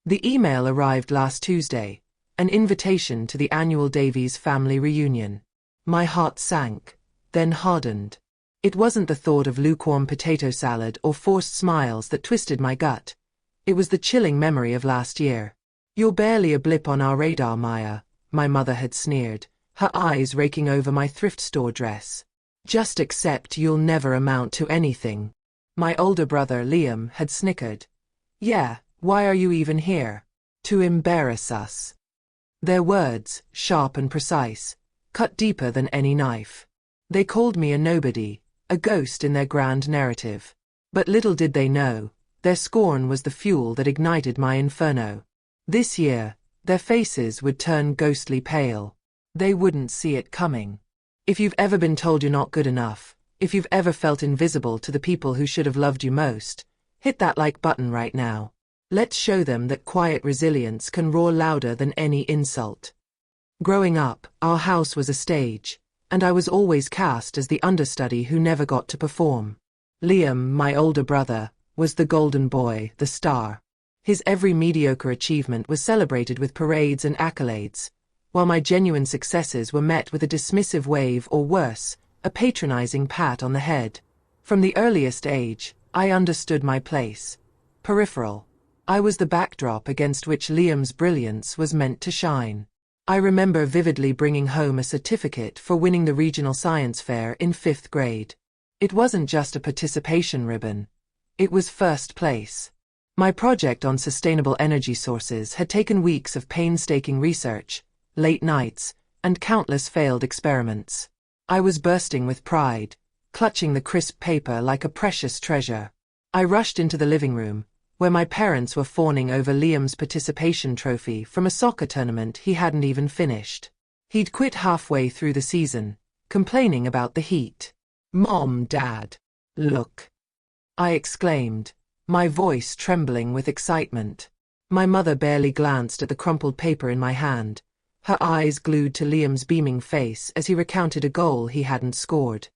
The email arrived last Tuesday, an invitation to the annual Davies family reunion. My heart sank, then hardened. It wasn't the thought of lukewarm potato salad or forced smiles that twisted my gut. It was the chilling memory of last year. "You're barely a blip on our radar, Maya," my mother had sneered, her eyes raking over my thrift store dress. "Just accept you'll never amount to anything." My older brother, Liam, had snickered. "Yeah, why are you even here?" "To embarrass us." Their words, sharp and precise, cut deeper than any knife. They called me a nobody, a ghost in their grand narrative. But little did they know, their scorn was the fuel that ignited my inferno. This year, their faces would turn ghostly pale. They wouldn't see it coming. If you've ever been told you're not good enough, if you've ever felt invisible to the people who should have loved you most, hit that like button right now. Let's show them that quiet resilience can roar louder than any insult. Growing up, our house was a stage, and I was always cast as the understudy who never got to perform. Liam, my older brother, was the golden boy, the star. His every mediocre achievement was celebrated with parades and accolades, while my genuine successes were met with a dismissive wave or worse, a patronizing pat on the head. From the earliest age, I understood my place. Peripheral. I was the backdrop against which Liam's brilliance was meant to shine. I remember vividly bringing home a certificate for winning the regional science fair in 5th grade. It wasn't just a participation ribbon. It was first place. My project on sustainable energy sources had taken weeks of painstaking research, late nights, and countless failed experiments. I was bursting with pride, clutching the crisp paper like a precious treasure. I rushed into the living room, where my parents were fawning over Liam's participation trophy from a soccer tournament he hadn't even finished. He'd quit halfway through the season, complaining about the heat. "Mom, Dad, look!" I exclaimed, my voice trembling with excitement. My mother barely glanced at the crumpled paper in my hand, her eyes glued to Liam's beaming face as he recounted a goal he hadn't scored.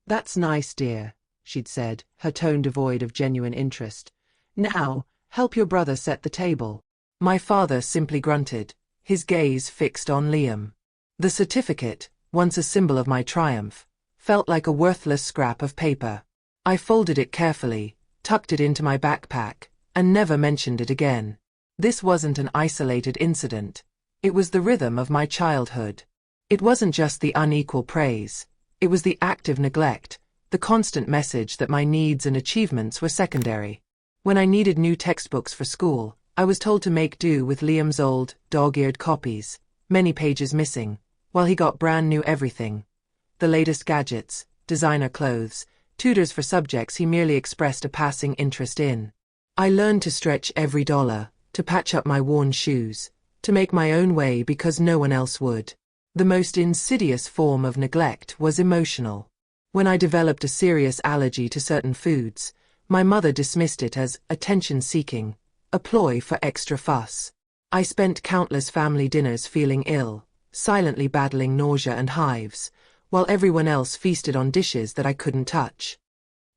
"That's nice, dear," she'd said, her tone devoid of genuine interest. "Now, help your brother set the table." My father simply grunted, his gaze fixed on Liam. The certificate, once a symbol of my triumph, felt like a worthless scrap of paper. I folded it carefully, tucked it into my backpack, and never mentioned it again. This wasn't an isolated incident. It was the rhythm of my childhood. It wasn't just the unequal praise. It was the active neglect, the constant message that my needs and achievements were secondary. When I needed new textbooks for school, I was told to make do with Liam's old, dog-eared copies, many pages missing, while he got brand new everything. The latest gadgets, designer clothes, tutors for subjects he merely expressed a passing interest in. I learned to stretch every dollar, to patch up my worn shoes, to make my own way because no one else would. The most insidious form of neglect was emotional. When I developed a serious allergy to certain foods, my mother dismissed it as attention-seeking, a ploy for extra fuss. I spent countless family dinners feeling ill, silently battling nausea and hives, while everyone else feasted on dishes that I couldn't touch.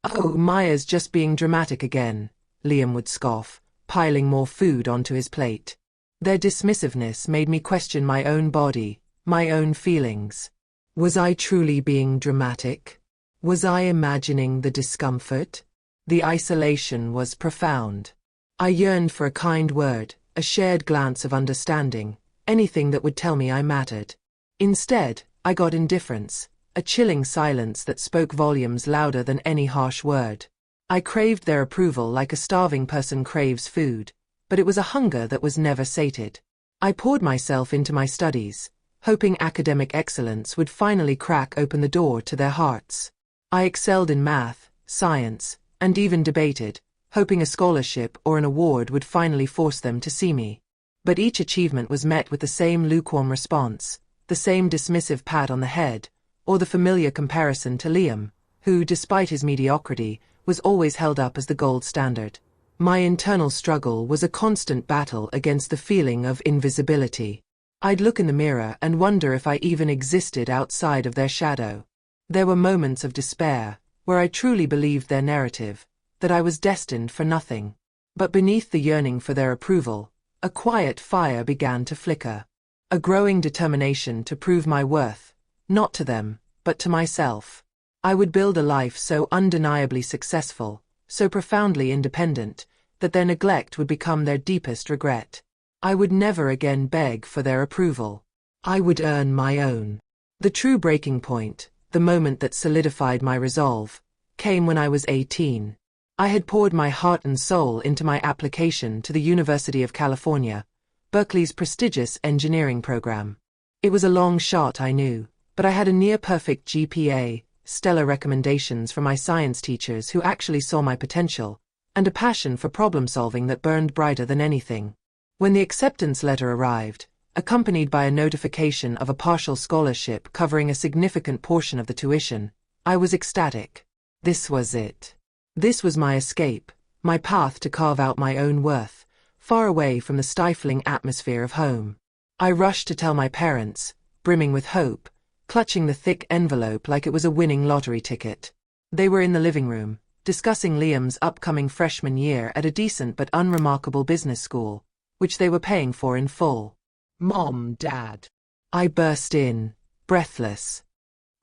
"Oh, Maya's just being dramatic again," Liam would scoff, piling more food onto his plate. Their dismissiveness made me question my own body, my own feelings. Was I truly being dramatic? Was I imagining the discomfort? The isolation was profound. I yearned for a kind word, a shared glance of understanding, anything that would tell me I mattered. Instead, I got indifference, a chilling silence that spoke volumes louder than any harsh word. I craved their approval like a starving person craves food, but it was a hunger that was never sated. I poured myself into my studies, hoping academic excellence would finally crack open the door to their hearts. I excelled in math, science, and even debated, hoping a scholarship or an award would finally force them to see me. But each achievement was met with the same lukewarm response, the same dismissive pat on the head, or the familiar comparison to Liam, who, despite his mediocrity, was always held up as the gold standard. My internal struggle was a constant battle against the feeling of invisibility. I'd look in the mirror and wonder if I even existed outside of their shadow. There were moments of despair, where I truly believed their narrative, that I was destined for nothing. But beneath the yearning for their approval, A quiet fire began to flicker. A growing determination to prove my worth, not to them, but to myself. I would build a life so undeniably successful, so profoundly independent, that their neglect would become their deepest regret. I would never again beg for their approval. I would earn my own. The true breaking point, the moment that solidified my resolve, came when I was 18. I had poured my heart and soul into my application to the University of California, Berkeley's prestigious engineering program. It was a long shot, I knew, but I had a near-perfect GPA, stellar recommendations from my science teachers who actually saw my potential, and a passion for problem-solving that burned brighter than anything. When the acceptance letter arrived, accompanied by a notification of a partial scholarship covering a significant portion of the tuition, I was ecstatic. This was it. This was my escape, my path to carve out my own worth, far away from the stifling atmosphere of home. I rushed to tell my parents, brimming with hope, clutching the thick envelope like it was a winning lottery ticket. They were in the living room, discussing Liam's upcoming freshman year at a decent but unremarkable business school, which they were paying for in full. "Mom, Dad," I burst in, breathless.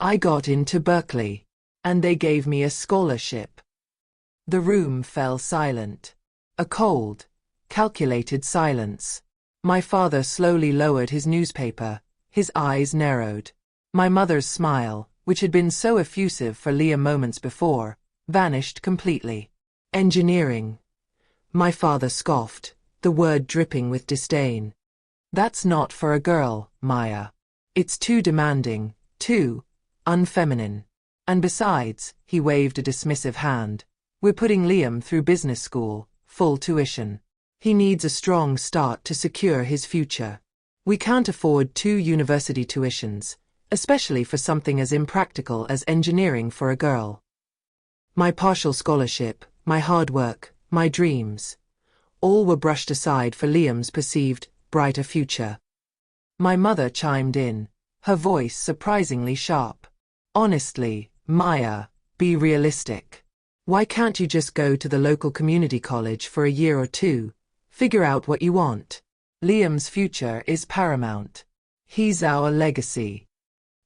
"I got into Berkeley, and they gave me a scholarship." The room fell silent. A cold, calculated silence. My father slowly lowered his newspaper, his eyes narrowed. My mother's smile, which had been so effusive for Liam moments before, vanished completely. "Engineering," my father scoffed, the word dripping with disdain. "That's not for a girl, Maya. It's too demanding, too unfeminine. And besides," he waved a dismissive hand, "we're putting Liam through business school, full tuition. He needs a strong start to secure his future. We can't afford 2 university tuitions, especially for something as impractical as engineering for a girl." My partial scholarship, my hard work, my dreams, all were brushed aside for Liam's perceived, brighter future. My mother chimed in, her voice surprisingly sharp. "Honestly, Maya, be realistic. Why can't you just go to the local community college for a year or 2, figure out what you want? Liam's future is paramount. He's our legacy."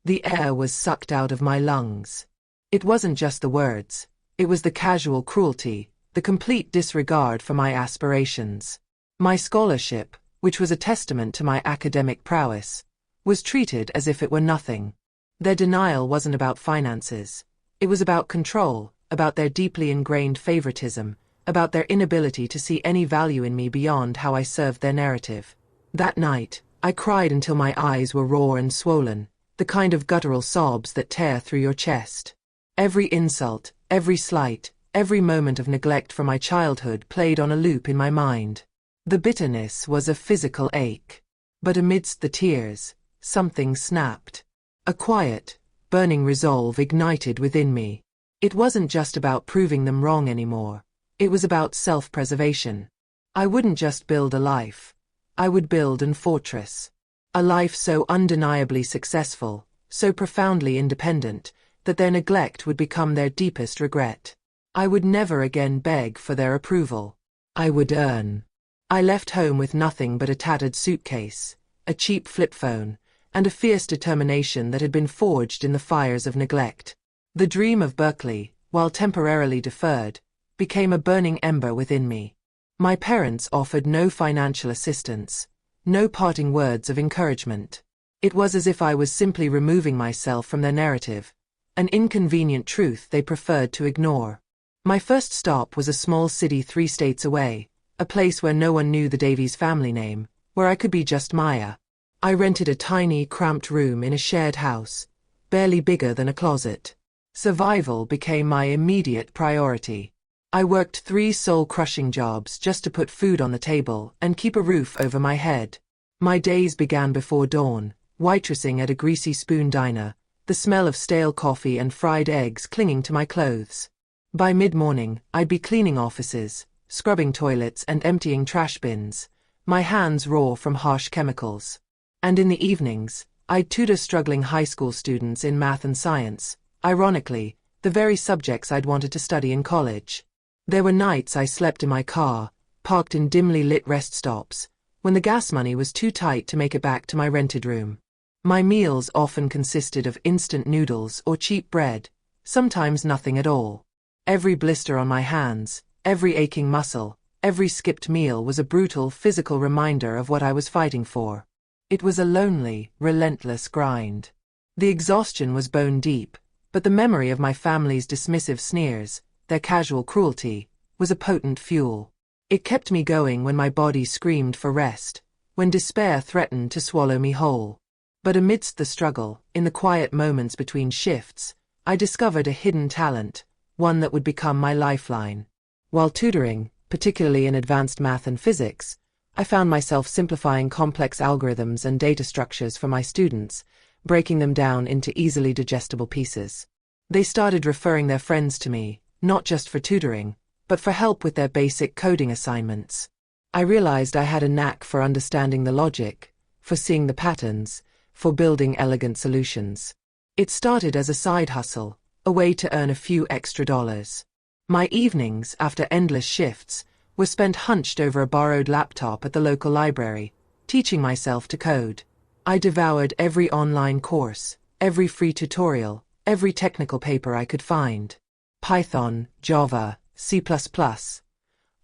The air was sucked out of my lungs. It wasn't just the words, it was the casual cruelty, the complete disregard for my aspirations. My scholarship, which was a testament to my academic prowess, was treated as if it were nothing. Their denial wasn't about finances. It was about control, about their deeply ingrained favoritism, about their inability to see any value in me beyond how I served their narrative. That night, I cried until my eyes were raw and swollen, the kind of guttural sobs that tear through your chest. Every insult, every slight, every moment of neglect from my childhood played on a loop in my mind. The bitterness was a physical ache. But amidst the tears, something snapped. A quiet, burning resolve ignited within me. It wasn't just about proving them wrong anymore. It was about self-preservation. I wouldn't just build a life. I would build an fortress. A life so undeniably successful, so profoundly independent, that their neglect would become their deepest regret. I would never again beg for their approval. I would earn. I left home with nothing but a tattered suitcase, a cheap flip phone, and a fierce determination that had been forged in the fires of neglect. The dream of Berkeley, while temporarily deferred, became a burning ember within me. My parents offered no financial assistance, no parting words of encouragement. It was as if I was simply removing myself from their narrative, an inconvenient truth they preferred to ignore. My first stop was a small city 3 states away, a place where no one knew the Davies family name, where I could be just Maya. I rented a tiny, cramped room in a shared house, barely bigger than a closet. Survival became my immediate priority. I worked 3 soul-crushing jobs just to put food on the table and keep a roof over my head. My days began before dawn, waitressing at a greasy spoon diner, the smell of stale coffee and fried eggs clinging to my clothes. By mid-morning, I'd be cleaning offices, scrubbing toilets and emptying trash bins, my hands raw from harsh chemicals. And in the evenings, I'd tutor struggling high school students in math and science, ironically, the very subjects I'd wanted to study in college. There were nights I slept in my car, parked in dimly lit rest stops, when the gas money was too tight to make it back to my rented room. My meals often consisted of instant noodles or cheap bread, sometimes nothing at all. Every blister on my hands, every aching muscle, every skipped meal was a brutal physical reminder of what I was fighting for. It was a lonely, relentless grind. The exhaustion was bone deep, but the memory of my family's dismissive sneers, their casual cruelty, was a potent fuel. It kept me going when my body screamed for rest, when despair threatened to swallow me whole. But amidst the struggle, in the quiet moments between shifts, I discovered a hidden talent, one that would become my lifeline. While tutoring, particularly in advanced math and physics, I found myself simplifying complex algorithms and data structures for my students, breaking them down into easily digestible pieces. They started referring their friends to me, not just for tutoring, but for help with their basic coding assignments. I realized I had a knack for understanding the logic, for seeing the patterns, for building elegant solutions. It started as a side hustle, a way to earn a few extra dollars. My evenings, after endless shifts, were spent hunched over a borrowed laptop at the local library, teaching myself to code. I devoured every online course, every free tutorial, every technical paper I could find. Python, Java, C++.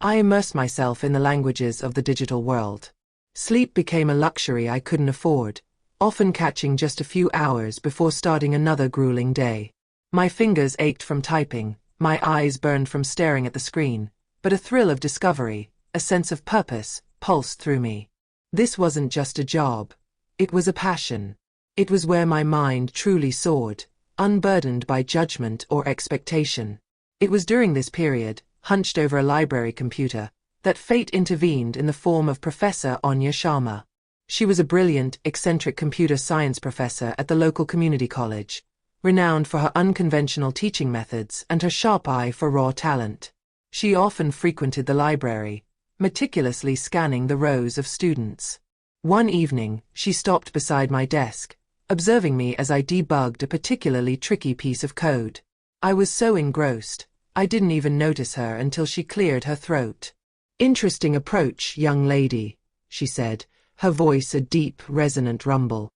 I immersed myself in the languages of the digital world. Sleep became a luxury I couldn't afford, often catching just a few hours before starting another grueling day. My fingers ached from typing, my eyes burned from staring at the screen, but a thrill of discovery, a sense of purpose, pulsed through me. This wasn't just a job. It was a passion. It was where my mind truly soared, unburdened by judgment or expectation. It was during this period, hunched over a library computer, that fate intervened in the form of Professor Anya Sharma. She was a brilliant, eccentric computer science professor at the local community college, renowned for her unconventional teaching methods and her sharp eye for raw talent. She often frequented the library, meticulously scanning the rows of students. One evening, she stopped beside my desk, observing me as I debugged a particularly tricky piece of code. I was so engrossed, I didn't even notice her until she cleared her throat. "Interesting approach, young lady," she said, her voice a deep, resonant rumble.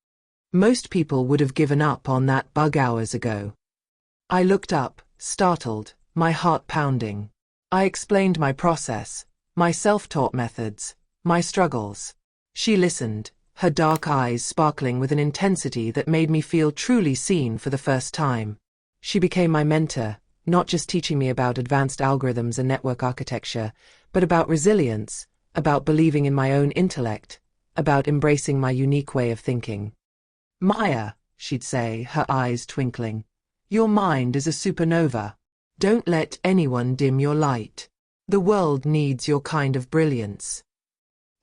"Most people would have given up on that bug hours ago." I looked up, startled, my heart pounding. I explained my process, my self-taught methods, my struggles. She listened, her dark eyes sparkling with an intensity that made me feel truly seen for the first time. She became my mentor, not just teaching me about advanced algorithms and network architecture, but about resilience, about believing in my own intellect, about embracing my unique way of thinking. "Maya," she'd say, her eyes twinkling, "your mind is a supernova. Don't let anyone dim your light. The world needs your kind of brilliance."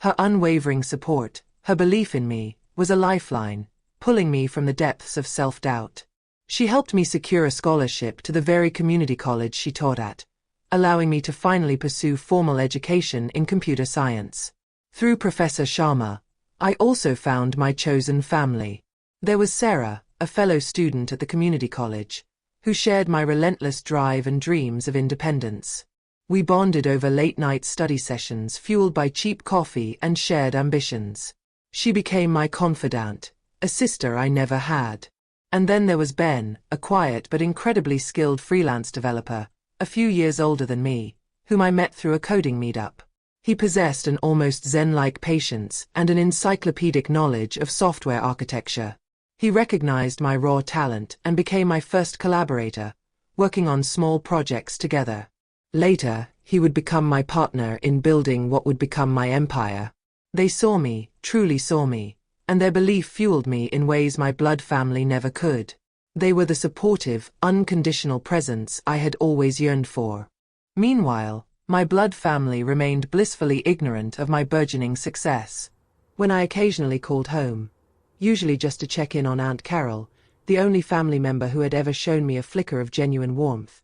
Her unwavering support, her belief in me, was a lifeline, pulling me from the depths of self-doubt. She helped me secure a scholarship to the very community college she taught at, allowing me to finally pursue formal education in computer science. Through Professor Sharma, I also found my chosen family. There was Sarah, a fellow student at the community college, who shared my relentless drive and dreams of independence. We bonded over late-night study sessions fueled by cheap coffee and shared ambitions. She became my confidant, a sister I never had. And then there was Ben, a quiet but incredibly skilled freelance developer, a few years older than me, whom I met through a coding meetup. He possessed an almost zen-like patience and an encyclopedic knowledge of software architecture. He recognized my raw talent and became my first collaborator, working on small projects together. Later, he would become my partner in building what would become my empire. They saw me, truly saw me, and their belief fueled me in ways my blood family never could. They were the supportive, unconditional presence I had always yearned for. Meanwhile, my blood family remained blissfully ignorant of my burgeoning success. When I occasionally called home, usually just to check in on Aunt Carol, the only family member who had ever shown me a flicker of genuine warmth,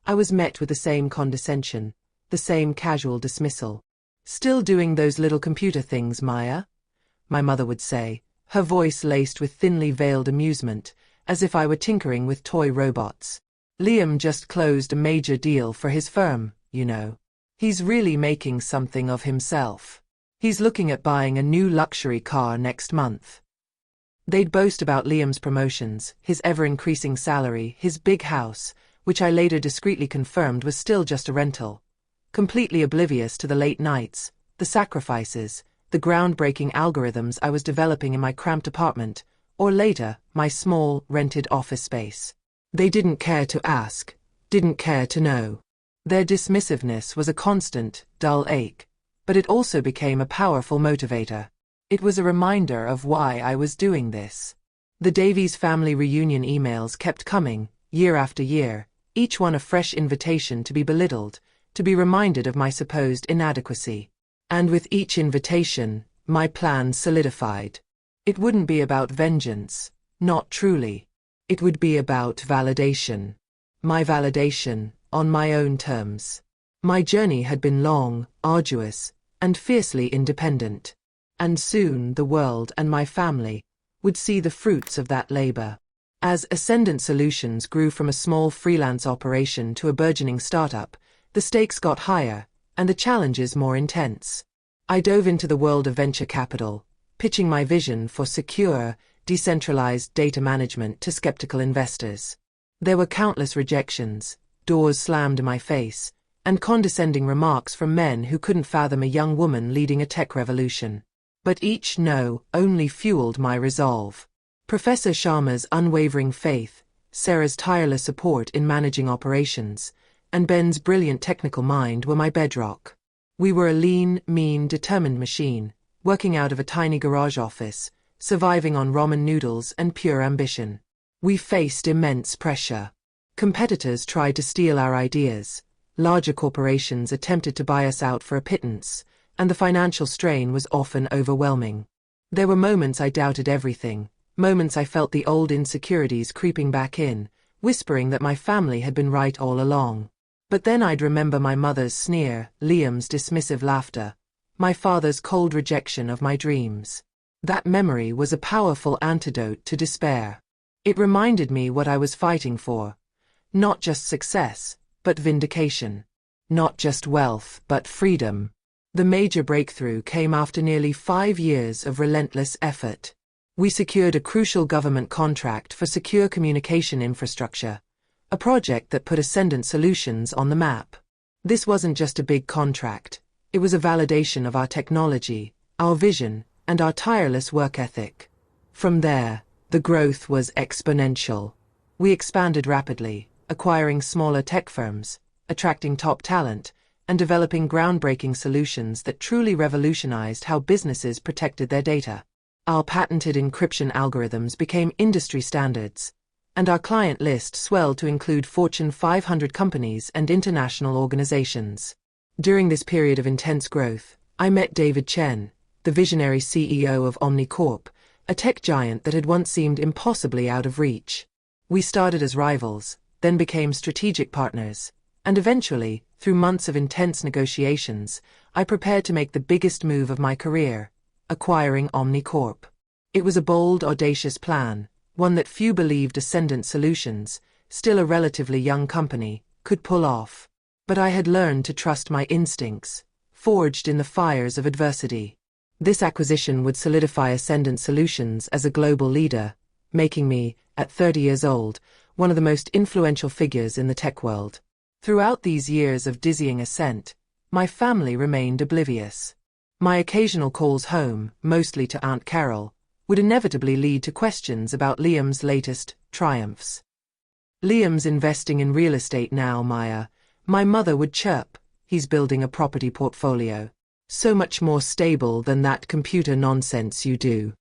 I was met with the same condescension, the same casual dismissal. "Still doing those little computer things, Maya?" my mother would say, her voice laced with thinly veiled amusement, as if I were tinkering with toy robots. "Liam just closed a major deal for his firm, you know. He's really making something of himself." He's looking at buying a new luxury car next month. They'd boast about Liam's promotions, his ever-increasing salary, his big house, which I later discreetly confirmed was still just a rental. Completely oblivious to the late nights, the sacrifices, the groundbreaking algorithms I was developing in my cramped apartment, or later, my small, rented office space. They didn't care to ask, didn't care to know. Their dismissiveness was a constant, dull ache, but it also became a powerful motivator. It was a reminder of why I was doing this. The Davies family reunion emails kept coming, year after year, each one a fresh invitation to be belittled, to be reminded of my supposed inadequacy. And with each invitation, my plan solidified. It wouldn't be about vengeance, not truly. It would be about validation. My validation, on my own terms. My journey had been long, arduous, and fiercely independent. And soon the world and my family would see the fruits of that labor. As Ascendant Solutions grew from a small freelance operation to a burgeoning startup, the stakes got higher, and the challenges more intense. I dove into the world of venture capital, pitching my vision for secure, decentralized data management to skeptical investors. There were countless rejections, doors slammed in my face, and condescending remarks from men who couldn't fathom a young woman leading a tech revolution. But each no only fueled my resolve. Professor Sharma's unwavering faith, Sarah's tireless support in managing operations, and Ben's brilliant technical mind were my bedrock. We were a lean, mean, determined machine, working out of a tiny garage office, surviving on ramen noodles and pure ambition. We faced immense pressure. Competitors tried to steal our ideas, larger corporations attempted to buy us out for a pittance, and the financial strain was often overwhelming. There were moments I doubted everything, moments I felt the old insecurities creeping back in, whispering that my family had been right all along. But then I'd remember my mother's sneer, Liam's dismissive laughter, my father's cold rejection of my dreams. That memory was a powerful antidote to despair. It reminded me what I was fighting for. Not just success, but vindication. Not just wealth, but freedom. The major breakthrough came after nearly 5 years of relentless effort. We secured a crucial government contract for secure communication infrastructure, a project that put Ascendant Solutions on the map. This wasn't just a big contract, it was a validation of our technology, our vision, and our tireless work ethic. From there, the growth was exponential. We expanded rapidly, acquiring smaller tech firms, attracting top talent, and developing groundbreaking solutions that truly revolutionized how businesses protected their data. Our patented encryption algorithms became industry standards, and our client list swelled to include Fortune 500 companies and international organizations. During this period of intense growth, I met David Chen, the visionary CEO of Omnicorp, a tech giant that had once seemed impossibly out of reach. We started as rivals, then became strategic partners, and eventually, through months of intense negotiations, I prepared to make the biggest move of my career, acquiring Omnicorp. It was a bold, audacious plan, one that few believed Ascendant Solutions, still a relatively young company, could pull off. But I had learned to trust my instincts, forged in the fires of adversity. This acquisition would solidify Ascendant Solutions as a global leader, making me, at 30 years old, one of the most influential figures in the tech world. Throughout these years of dizzying ascent, my family remained oblivious. My occasional calls home, mostly to Aunt Carol, would inevitably lead to questions about Liam's latest triumphs. "Liam's investing in real estate now, Maya," my mother would chirp. "He's building a property portfolio. So much more stable than that computer nonsense you do."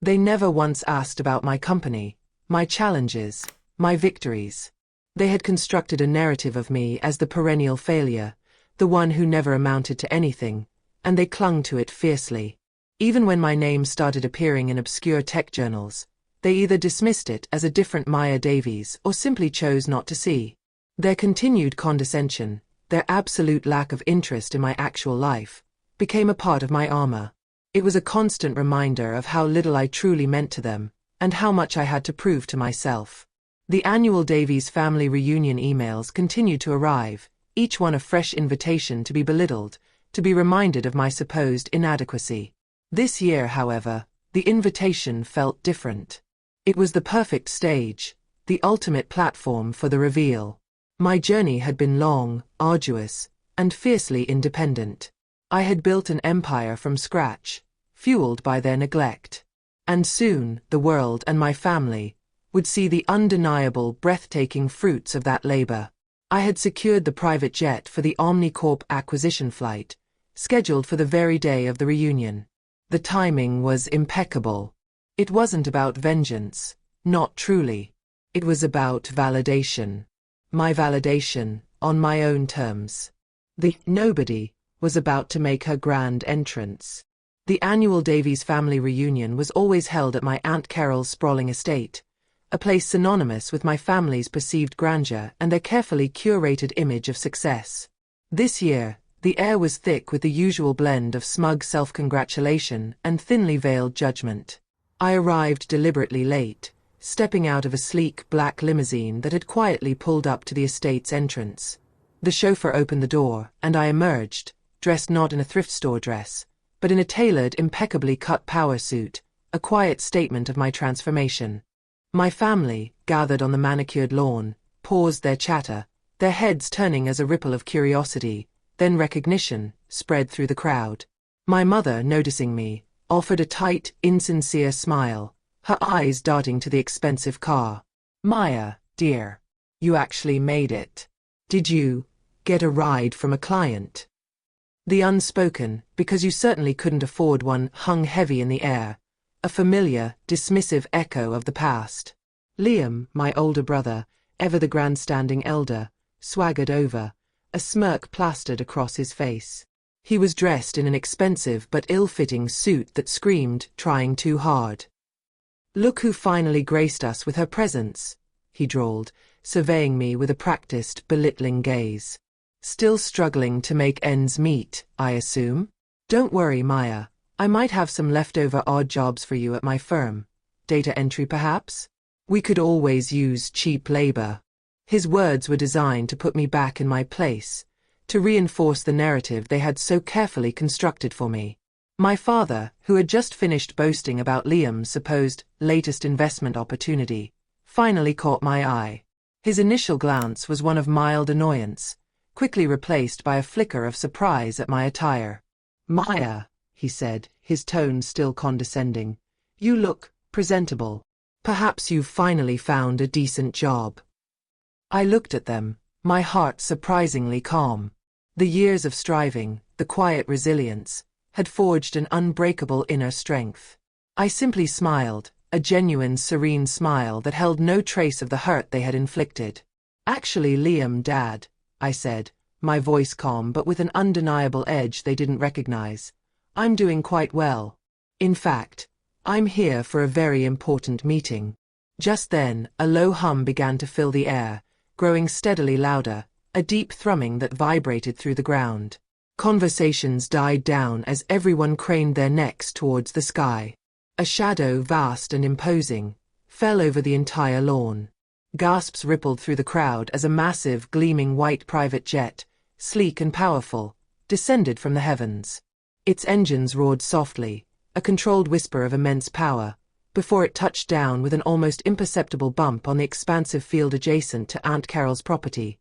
They never once asked about my company, my challenges, my victories. They had constructed a narrative of me as the perennial failure, the one who never amounted to anything, and they clung to it fiercely. Even when my name started appearing in obscure tech journals, they either dismissed it as a different Maya Davies or simply chose not to see. Their continued condescension, their absolute lack of interest in my actual life, became a part of my armor. It was a constant reminder of how little I truly meant to them, and how much I had to prove to myself. The annual Davies family reunion emails continued to arrive, each one a fresh invitation to be belittled, to be reminded of my supposed inadequacy. This year, however, the invitation felt different. It was the perfect stage, the ultimate platform for the reveal. My journey had been long, arduous, and fiercely independent. I had built an empire from scratch, fueled by their neglect. And soon, the world and my family would see the undeniable, breathtaking fruits of that labor. I had secured the private jet for the Omnicorp acquisition flight, scheduled for the very day of the reunion. The timing was impeccable. It wasn't about vengeance, not truly. It was about validation. My validation, on my own terms. The nobody was about to make her grand entrance. The annual Davies family reunion was always held at my Aunt Carol's sprawling estate, a place synonymous with my family's perceived grandeur and their carefully curated image of success. This year, the air was thick with the usual blend of smug self-congratulation and thinly veiled judgment. I arrived deliberately late, stepping out of a sleek black limousine that had quietly pulled up to the estate's entrance. The chauffeur opened the door, and I emerged, dressed not in a thrift store dress, but in a tailored, impeccably cut power suit, a quiet statement of my transformation. My family, gathered on the manicured lawn, paused their chatter, their heads turning as a ripple of curiosity, then recognition, spread through the crowd. My mother, noticing me, offered a tight, insincere smile, her eyes darting to the expensive car. "Maya, dear, you actually made it. Did you get a ride from a client?" The unspoken, "because you certainly couldn't afford one," hung heavy in the air, a familiar, dismissive echo of the past. Liam, my older brother, ever the grandstanding elder, swaggered over, a smirk plastered across his face. He was dressed in an expensive but ill-fitting suit that screamed, "trying too hard." "Look who finally graced us with her presence," he drawled, surveying me with a practiced, belittling gaze. "Still struggling to make ends meet, I assume? Don't worry, Maya, I might have some leftover odd jobs for you at my firm. Data entry, perhaps? We could always use cheap labor." His words were designed to put me back in my place, to reinforce the narrative they had so carefully constructed for me. My father, who had just finished boasting about Liam's supposed latest investment opportunity, finally caught my eye. His initial glance was one of mild annoyance, quickly replaced by a flicker of surprise at my attire. "Maya," he said, his tone still condescending, "you look presentable. Perhaps you've finally found a decent job." I looked at them, my heart surprisingly calm. The years of striving, the quiet resilience, had forged an unbreakable inner strength. I simply smiled, a genuine, serene smile that held no trace of the hurt they had inflicted. "Actually, Liam, Dad," I said, my voice calm but with an undeniable edge they didn't recognize, "I'm doing quite well. In fact, I'm here for a very important meeting." Just then, a low hum began to fill the air, growing steadily louder, a deep thrumming that vibrated through the ground. Conversations died down as everyone craned their necks towards the sky. A shadow, vast and imposing, fell over the entire lawn. Gasps rippled through the crowd as a massive, gleaming white private jet, sleek and powerful, descended from the heavens. Its engines roared softly, a controlled whisper of immense power, before it touched down with an almost imperceptible bump on the expansive field adjacent to Aunt Carol's property,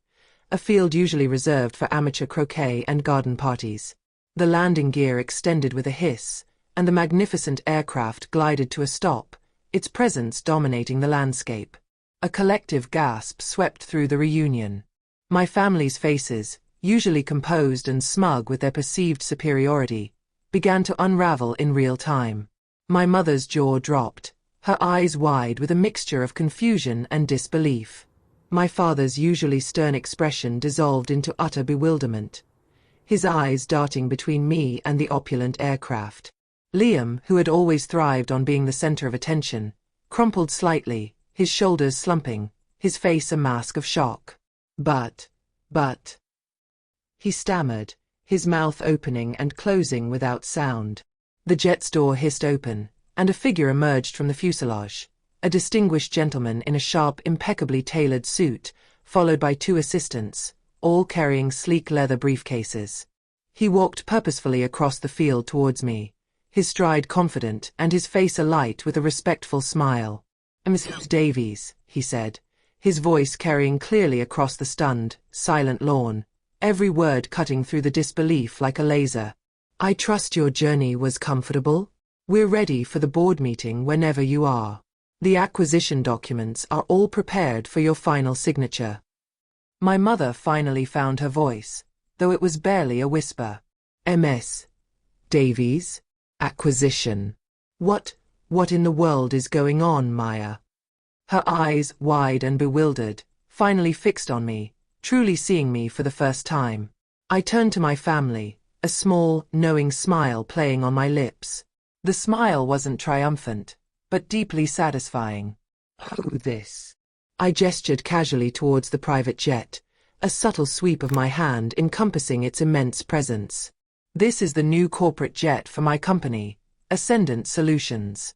a field usually reserved for amateur croquet and garden parties. The landing gear extended with a hiss, and the magnificent aircraft glided to a stop, its presence dominating the landscape. A collective gasp swept through the reunion. My family's faces, usually composed and smug with their perceived superiority, began to unravel in real time. My mother's jaw dropped, her eyes wide with a mixture of confusion and disbelief. My father's usually stern expression dissolved into utter bewilderment, his eyes darting between me and the opulent aircraft. Liam, who had always thrived on being the center of attention, crumpled slightly, his shoulders slumping, his face a mask of shock. But, he stammered, his mouth opening and closing without sound. The jet's door hissed open, and a figure emerged from the fuselage, a distinguished gentleman in a sharp, impeccably tailored suit, followed by two assistants, all carrying sleek leather briefcases. He walked purposefully across the field towards me, his stride confident and his face alight with a respectful smile. "Mrs. Davies," he said, his voice carrying clearly across the stunned, silent lawn, every word cutting through the disbelief like a laser. "I trust your journey was comfortable? We're ready for the board meeting whenever you are. The acquisition documents are all prepared for your final signature." My mother finally found her voice, though it was barely a whisper. "Ms. Davies? Acquisition? What in the world is going on, Maya?" Her eyes, wide and bewildered, finally fixed on me, truly seeing me for the first time. I turned to my family, a small, knowing smile playing on my lips. The smile wasn't triumphant, but deeply satisfying. "Oh, this." I gestured casually towards the private jet, a subtle sweep of my hand encompassing its immense presence. "This is the new corporate jet for my company, Ascendant Solutions.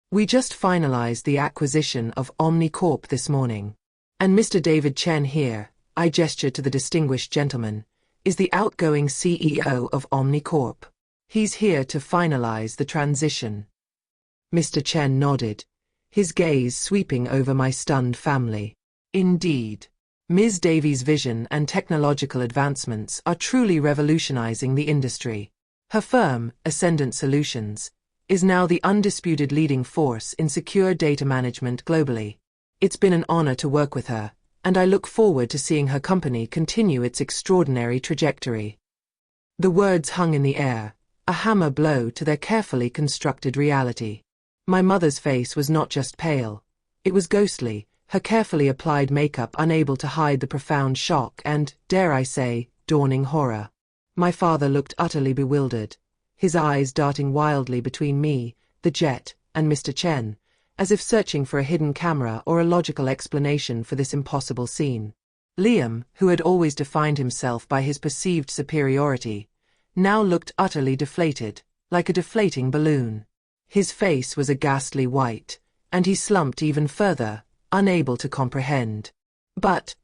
We just finalized the acquisition of Omnicorp this morning. And Mr. David Chen here," I gestured to the distinguished gentleman, "is the outgoing CEO of Omnicorp. He's here to finalize the transition." Mr. Chen nodded, his gaze sweeping over my stunned family. Indeed, Ms. Davies' vision and technological advancements are truly revolutionizing the industry. Her firm, Ascendant Solutions, is now the undisputed leading force in secure data management globally. It's been an honor to work with her, and I look forward to seeing her company continue its extraordinary trajectory. The words hung in the air, a hammer blow to their carefully constructed reality. My mother's face was not just pale, it was ghostly, her carefully applied makeup unable to hide the profound shock and, dare I say, dawning horror. My father looked utterly bewildered, his eyes darting wildly between me, the jet, and Mr. Chen, as if searching for a hidden camera or a logical explanation for this impossible scene. Liam, who had always defined himself by his perceived superiority, now looked utterly deflated, like a deflating balloon. His face was a ghastly white, and he slumped even further, unable to comprehend. But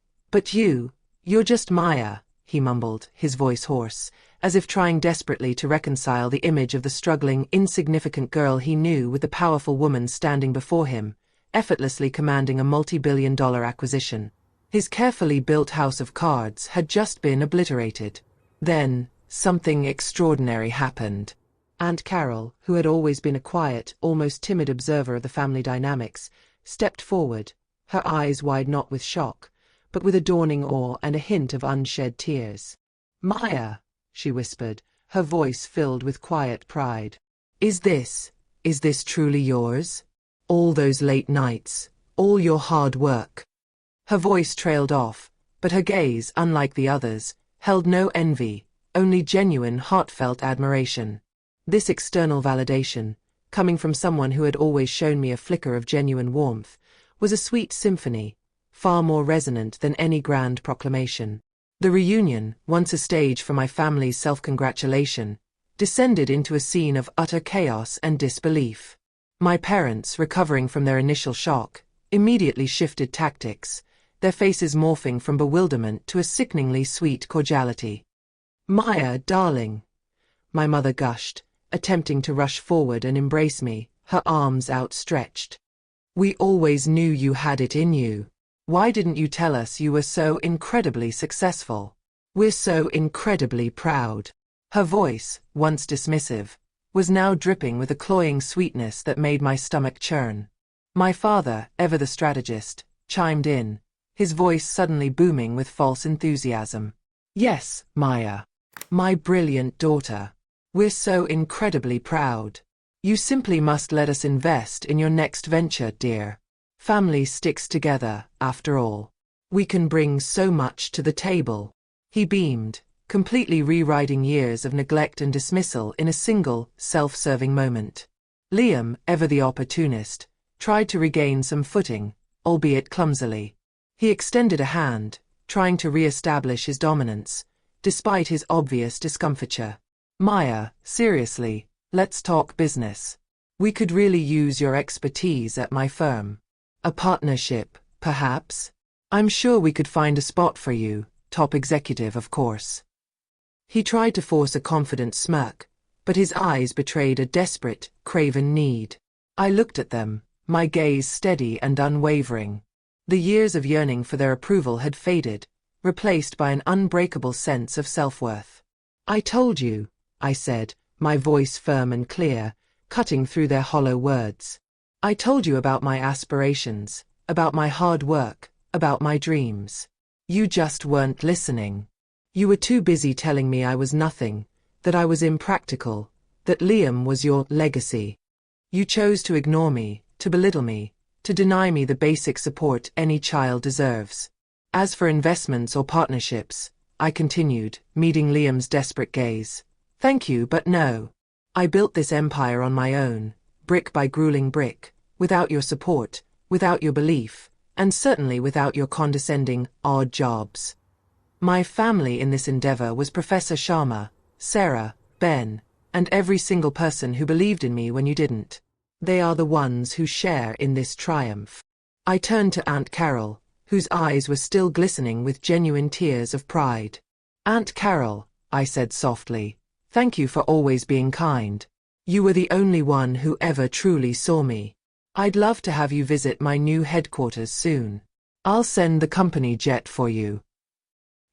you're just Maya," he mumbled, his voice hoarse, as if trying desperately to reconcile the image of the struggling, insignificant girl he knew with the powerful woman standing before him, effortlessly commanding a multi-billion-dollar acquisition. His carefully built house of cards had just been obliterated. Then, something extraordinary happened. Aunt Carol, who had always been a quiet, almost timid observer of the family dynamics, stepped forward, her eyes wide not with shock, but with a dawning awe and a hint of unshed tears. "Maya," she whispered, her voice filled with quiet pride. Is this truly yours? All those late nights, all your hard work?" Her voice trailed off, but her gaze, unlike the others, held no envy, only genuine, heartfelt admiration. This external validation, coming from someone who had always shown me a flicker of genuine warmth, was a sweet symphony, far more resonant than any grand proclamation. The reunion, once a stage for my family's self-congratulation, descended into a scene of utter chaos and disbelief. My parents, recovering from their initial shock, immediately shifted tactics, their faces morphing from bewilderment to a sickeningly sweet cordiality. "Maya, darling," my mother gushed, attempting to rush forward and embrace me, her arms outstretched. "We always knew you had it in you. Why didn't you tell us you were so incredibly successful? We're so incredibly proud." Her voice, once dismissive, was now dripping with a cloying sweetness that made my stomach churn. My father, ever the strategist, chimed in, his voice suddenly booming with false enthusiasm. "Yes, Maya. My brilliant daughter. We're so incredibly proud. You simply must let us invest in your next venture, dear. Family sticks together, after all. We can bring so much to the table." He beamed, completely rewriting years of neglect and dismissal in a single, self-serving moment. Liam, ever the opportunist, tried to regain some footing, albeit clumsily. He extended a hand, trying to re-establish his dominance, despite his obvious discomfiture. "Maya, seriously, let's talk business. We could really use your expertise at my firm. A partnership, perhaps? I'm sure we could find a spot for you, top executive of course." He tried to force a confident smirk, but his eyes betrayed a desperate, craven need. I looked at them, my gaze steady and unwavering. The years of yearning for their approval had faded, replaced by an unbreakable sense of self-worth. "I told you," I said, my voice firm and clear, cutting through their hollow words. "I told you about my aspirations, about my hard work, about my dreams. You just weren't listening. You were too busy telling me I was nothing, that I was impractical, that Liam was your legacy. You chose to ignore me, to belittle me, to deny me the basic support any child deserves. As for investments or partnerships," I continued, meeting Liam's desperate gaze, "thank you but no. I built this empire on my own, brick by grueling brick, without your support, without your belief, and certainly without your condescending, odd jobs. My family in this endeavor was Professor Sharma, Sarah, Ben, and every single person who believed in me when you didn't. They are the ones who share in this triumph." I turned to Aunt Carol, whose eyes were still glistening with genuine tears of pride. "Aunt Carol," I said softly, "thank you for always being kind. You were the only one who ever truly saw me. I'd love to have you visit my new headquarters soon. I'll send the company jet for you."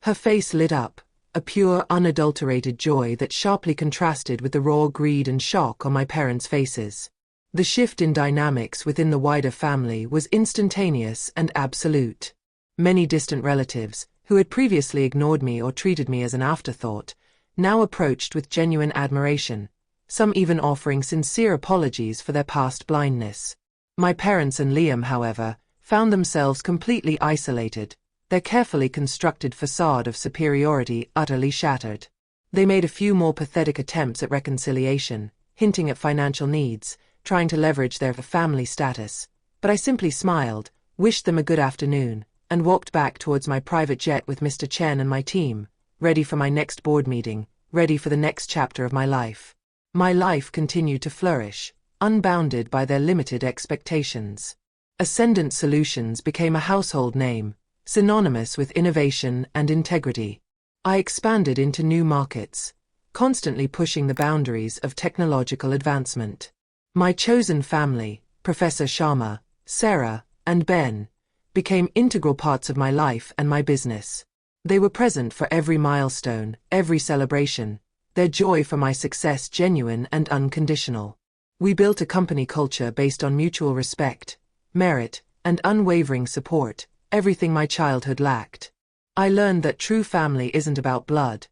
Her face lit up, a pure, unadulterated joy that sharply contrasted with the raw greed and shock on my parents' faces. The shift in dynamics within the wider family was instantaneous and absolute. Many distant relatives, who had previously ignored me or treated me as an afterthought, now approached with genuine admiration, some even offering sincere apologies for their past blindness. My parents and Liam, however, found themselves completely isolated, their carefully constructed facade of superiority utterly shattered. They made a few more pathetic attempts at reconciliation, hinting at financial needs, trying to leverage their family status, but I simply smiled, wished them a good afternoon, and walked back towards my private jet with Mr. Chen and my team, ready for my next board meeting, ready for the next chapter of my life. My life continued to flourish, unbounded by their limited expectations. Ascendant Solutions became a household name, synonymous with innovation and integrity. I expanded into new markets, constantly pushing the boundaries of technological advancement. My chosen family, Professor Sharma, Sarah, and Ben, became integral parts of my life and my business. They were present for every milestone, every celebration, their joy for my success genuine and unconditional. We built a company culture based on mutual respect, merit, and unwavering support, everything my childhood lacked. I learned that true family isn't about blood.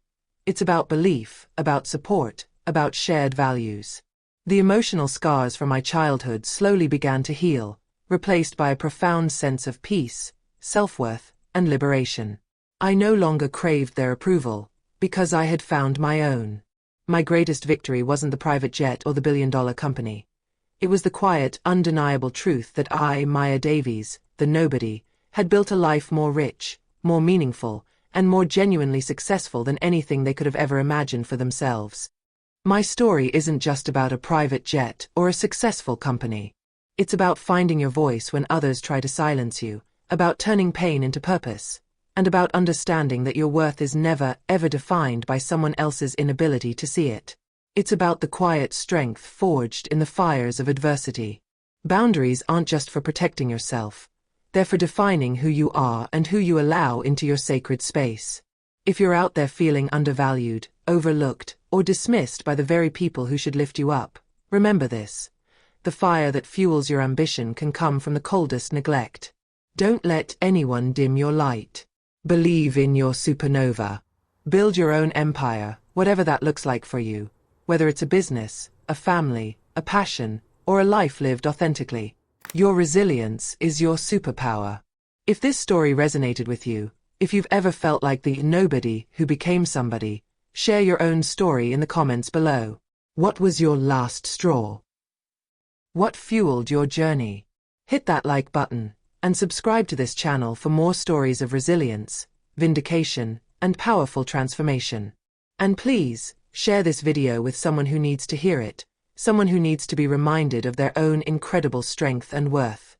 It's about belief, about support, about shared values. The emotional scars from my childhood slowly began to heal, replaced by a profound sense of peace, self-worth, and liberation. I no longer craved their approval, because I had found my own. My greatest victory wasn't the private jet or the billion-dollar company. It was the quiet, undeniable truth that I, Maya Davies, the nobody, had built a life more rich, more meaningful, and more genuinely successful than anything they could have ever imagined for themselves. My story isn't just about a private jet or a successful company. It's about finding your voice when others try to silence you, about turning pain into purpose, and about understanding that your worth is never, ever defined by someone else's inability to see it. It's about the quiet strength forged in the fires of adversity. Boundaries aren't just for protecting yourself. They're for defining who you are and who you allow into your sacred space. If you're out there feeling undervalued, overlooked, or dismissed by the very people who should lift you up, remember this. The fire that fuels your ambition can come from the coldest neglect. Don't let anyone dim your light. Believe in your supernova. Build your own empire, whatever that looks like for you, whether it's a business, a family, a passion, or a life lived authentically. Your resilience is your superpower. If this story resonated with you, if you've ever felt like the nobody who became somebody, share your own story in the comments below. What was your last straw? What fueled your journey? Hit that like button, and subscribe to this channel for more stories of resilience, vindication, and powerful transformation. And please, share this video with someone who needs to hear it, someone who needs to be reminded of their own incredible strength and worth.